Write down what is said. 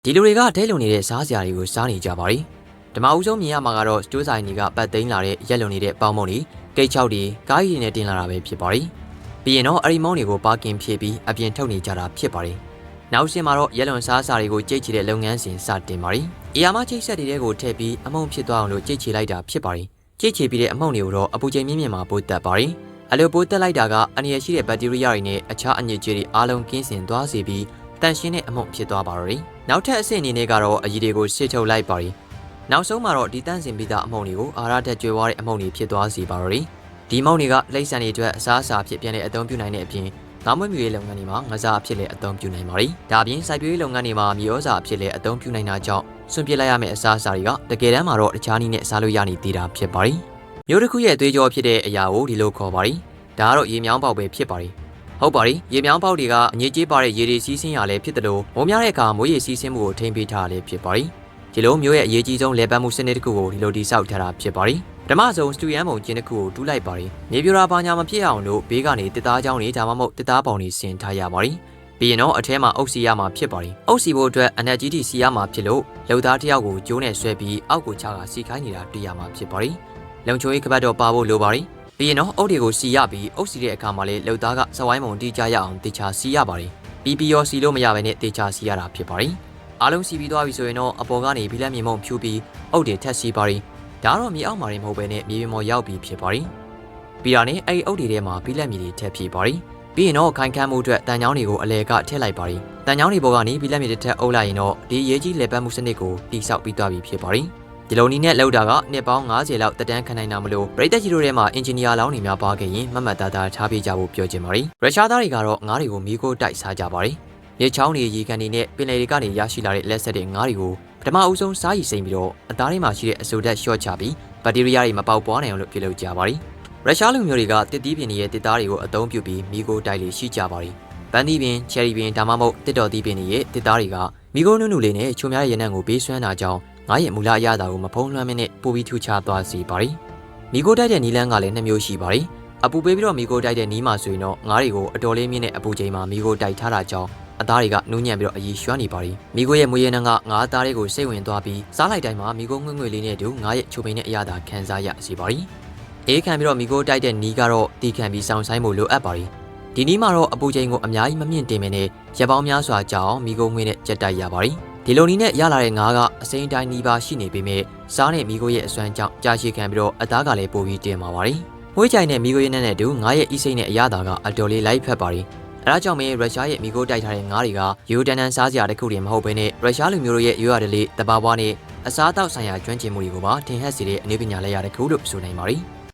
ဒီလူတွေကဒဲလုံနေတဲ့စားစရာတွေကိုစားနေကြပါပြီ။ဓမ္မဦးဆုံးမြင်ရမှာကတော့စတိုးဆိုင်တွေကပတ်သိမ်းလာတဲ့ရက်လုံနေတဲ့ပေါင်းမုံတွေကိတ်ချောက်တွေကားကြီးတွေနဲ့တင်လာတာပဲဖြစ်ပါရီ။ပြီးရင်တော့အဲ့ဒီမုံတွေကိုပါကင်ဖြည့်ပြီးအပြင်ထုတ်နေကြတာဖြစ်ပါရီ။နောက်ရှင်မှာတော့ရက်လုံစားစာတွေကိုကြိတ်ချတဲ့လုပ်ငန်းစဉ်စတင်ပါရီ။အရာမချိတ်ဆက်တွေကိုထည့်ပြီးအမုံဖြစ်သွားအောင်လို့ကြိတ်ချလိုက်တာဖြစ်ပါရီ။ကြိတ်ချပြီးတဲ့အမုံတွေကိုတော့အပူချိန်မြင့်မြင့်မှာပိုးတက်ပါရီ။အလိုပိုးတက်လိုက်တာကအနည်းရှိတဲ့ဘက်တီးရီးယားတွေနဲ့အခြားအညစ်အကြေးတွေအားလုံးကင်းစင်သွားစေပြီးတန်ရှင်းတဲ့အမုံဖြစ်သွားပါတော့။နောက်ထပ်အဆင့်အနေနဲ့ကတော့အရည်တွေကိုစစ်ထုတ်လိုက်ပါရီ။နောက်ဆုံးမှာတော့ဒီတန့်စင်ပြီးသားအမုံတွေကိုအာရတက်ကျွေးသွားတဲ့အမုံတွေဖြစ်သွားစေပါတော့။ဒီမုံတွေကလိမ့်ဆန်တွေအတွက်အစားအစာဖြစ်ပြန်တဲ့အသုံးပြုနိုင်တဲ့အပြင်ငါးမွေးမြူရေးလုပ်ငန်းတွေမှာငစားအဖြစ်လည်းအသုံးပြုနိုင်ပါရီ။ဒါအပြင်စိုက်ပျိုးရေးလုပ်ငန်းတွေမှာမြေဩဇာအဖြစ်လည်းအသုံးပြုနိုင်တာကြောင့်စွန့်ပစ်လိုက်ရမယ့်အစားအစာတွေကတကယ်တမ်းမှာတော့တခြားနည်းနဲ့စားလို့ရနေသေးတာဖြစ်ပါရီ။မျိုးတစ်ခုရဲ့အသွေးကြောဖြစ်တဲ့အရာကိုဒီလိုခေါ်ပါရီ။ဒါကတော့ရေမြောင်းပေါက်ပဲဖြစ်ပါရီ။ဟုတ်ပါပြီရေမြောင်းပေါက်တွေကအငြိကြေးပါတဲ့ရေတွေစီးဆင်းရလဲဖြစ်တယ်လို့မိုးများတဲ့အခါမိုးရေစီးဆင်းမှုကိုထိန်းပေးထားရလဲဖြစ်ပါရီဒီလိုမျိုးရဲ့အရေးကြီးဆုံးလေပတ်မှုစနစ်တစ်ခုကိုဒီလိုတိစောက်ထားတာဖြစ်ပါရီဓမ္မဆုံးစတူယန်ပုံကျင်းတစ်ခုကိုတူးလိုက်ပါရီမြေပြိုတာဘာညာမဖြစ်အောင်လို့ဘေးကနေတစ်သားချောင်းတွေဒါမှမဟုတ်တစ်သားပေါင်တွေဆင်ထားရပါရီပြီးရင်တော့အထဲမှာအုပ်စီရမှာဖြစ်ပါရီအုပ်စီဖို့အတွက်အနက်ကြီးတီစီရမှာဖြစ်လို့လုံသားတစ်ယောက်ကိုကျိုးနဲ့ဆွဲပြီးအောက်ကိုချကစီခိုင်းနေတာတွေ့ရမှာဖြစ်ပါရီလုံချိုးရေးကပတ်တော့ပါဖို့လိုပါရီပြီးရင်တော့အုတ်တွေကိုစီရပြီးအုတ်စီတဲ့အခါမှာလေလှုပ်သားကစဝိုင်းမုံတီးကြရအောင်တေချာစီရပါတယ်ပြီးရောစီလို့မရဘဲနဲ့တေချာစီရတာဖြစ်ပါတယ်အားလုံးစီပြီးသွားပြီဆိုရင်တော့အပေါ်ကနေဘီလက်မြေမုံဖြူပြီးအုတ်တွေထက်စီပါတယ်ဒါတော့မြေအောက်မှာရင်မဟုတ်ဘဲနဲ့မြေပြင်ပေါ်ရောက်ပြီးဖြစ်ပါတယ်ပြီးတာနဲ့အဲ့ဒီအုတ်တွေထဲမှာဘီလက်မြေတွေထက်ဖြည့်ပါတယ်ပြီးရင်တော့ခိုင်ခန့်မှုအတွက်တန်ချောင်းတွေကိုအလဲကထည့်လိုက်ပါတယ်တန်ချောင်းတွေပေါ်ကနေဘီလက်မြေတွေထက်အုပ်လိုက်ရင်တော့ဒီရေးကြီးလေပတ်မှုစနစ်ကိုတိစောက်ပြီးသွားပြီဖြစ်ပါတယ်ဒီလိုနည်းနဲ့လောက်တာကနှစ်ပေါင်း90လောက်တက်တန်းခံနိုင်တာမလို့ပရိသတ်ကြီးတို့ထဲမှာအင်ဂျင်နီယာလောင်းတွေများပါခဲ့ရင်မတ်မတ်သားသားထားပြကြဖို့ပြောချင်ပါရီရုရှားသားတွေကတော့ငါးတွေကိုမီးခိုးတိုက်စားကြပါရီရေချောင်းတွေရေကန်တွေနဲ့ပင်လယ်တွေကနေရရှိလာတဲ့လက်ဆက်တွေငါးတွေကိုပထမအဦးဆုံးစားရည်စိမ့်ပြီးတော့အသားထဲမှာရှိတဲ့အဆိုဓာတ်လျှော့ချပြီးဘက်တီးရီးယားတွေမပေါက်ပွားနိုင်အောင်လို့ပြုလုပ်ကြပါရီရုရှားလူမျိုးတွေကတစ်သီးပင်တွေရဲ့တစ်သားတွေကိုအသုံးပြုပြီးမီးခိုးတိုက်လေးရှိကြပါရီပန်းသီးပင်ချယ်ရီပင်ဒါမှမဟုတ်တစ်တော်သီးပင်တွေရဲ့တစ်သားတွေကမီးခိုးနုနုလေးနဲ့ချုံများရဲ့ရနံ့ကိုပေးစွမ်းတာကြောင့်ငါရဲ့မူလအရသာကိုမဖုံးလွှမ်းမင်းနဲ့ပိုပြီးထူခြားသွားစေပါရီမီကိုတိုက်တဲ့နီလန်းကလည်း2မျိုးရှိပါရီအပူပေးပြီးတော့မီကိုတိုက်တဲ့နီးမှာဆိုရင်တော့ငါးတွေကိုအတော်လေးမြင့်တဲ့အပူချိန်မှာမီကိုတိုက်ထားတာကြောင့်အသားတွေကနူးညံ့ပြီးတော့အရည်ရွှမ်းနေပါရီမီကိုရဲ့မွေးရနံကငါးသားတွေကိုစိတ်ဝင်သွားပြီးစားလိုက်တိုင်းမှာမီကိုငွေ့ငွေ့လေးနဲ့တူငါရဲ့ချိုပိန်နဲ့အရသာခံစားရစေပါရီအေးခံပြီးတော့မီကိုတိုက်တဲ့နီးကတော့တီးခံပြီးစောင့်ဆိုင်ဖို့လိုအပ်ပါရီဒီနီးမှာတော့အပူချိန်ကိုအများကြီးမမြင့်တင်မင်းနဲ့ရက်ပေါင်းများစွာကြာအောင်မီကိုငွေ့နဲ့ကြက်တိုက်ရပါရီဒီလိုနည်းနဲ့ရလာတဲ့ငါးကအစိမ်းတိုင်းနီးပါးရှိနေပေမဲ့စားနဲ့မီကိုရဲ့အစွမ်းကြောင့်ကြာရှည်ခံပြီးတော့အသားကလည်းပိုပြီးတင်ပါပါရီ။မွေးကြိုင်နဲ့မီကိုရဲ့နဲ့တူငါးရဲ့အီစိမ့်နဲ့အရသာကအတော်လေးလိုက်ဖက်ပါရီ။အဲဒါကြောင့်ပဲရုရှားရဲ့မီကိုတိုက်ထားတဲ့ငါးတွေကယူတန်တန်စားစရာတစ်ခုတည်းမဟုတ်ဘဲနဲ့ရုရှားလူမျိုးတို့ရဲ့ရွာတလေးတဘာဝနဲ့အစားအသောက်ဆိုင်ရာကျွမ်းကျင်မှုတွေကိုပါထင်ဟပ်စေတဲ့အနည်းပညာလက်ရာတစ်ခုလို့ဆိုနိုင်ပါရီ။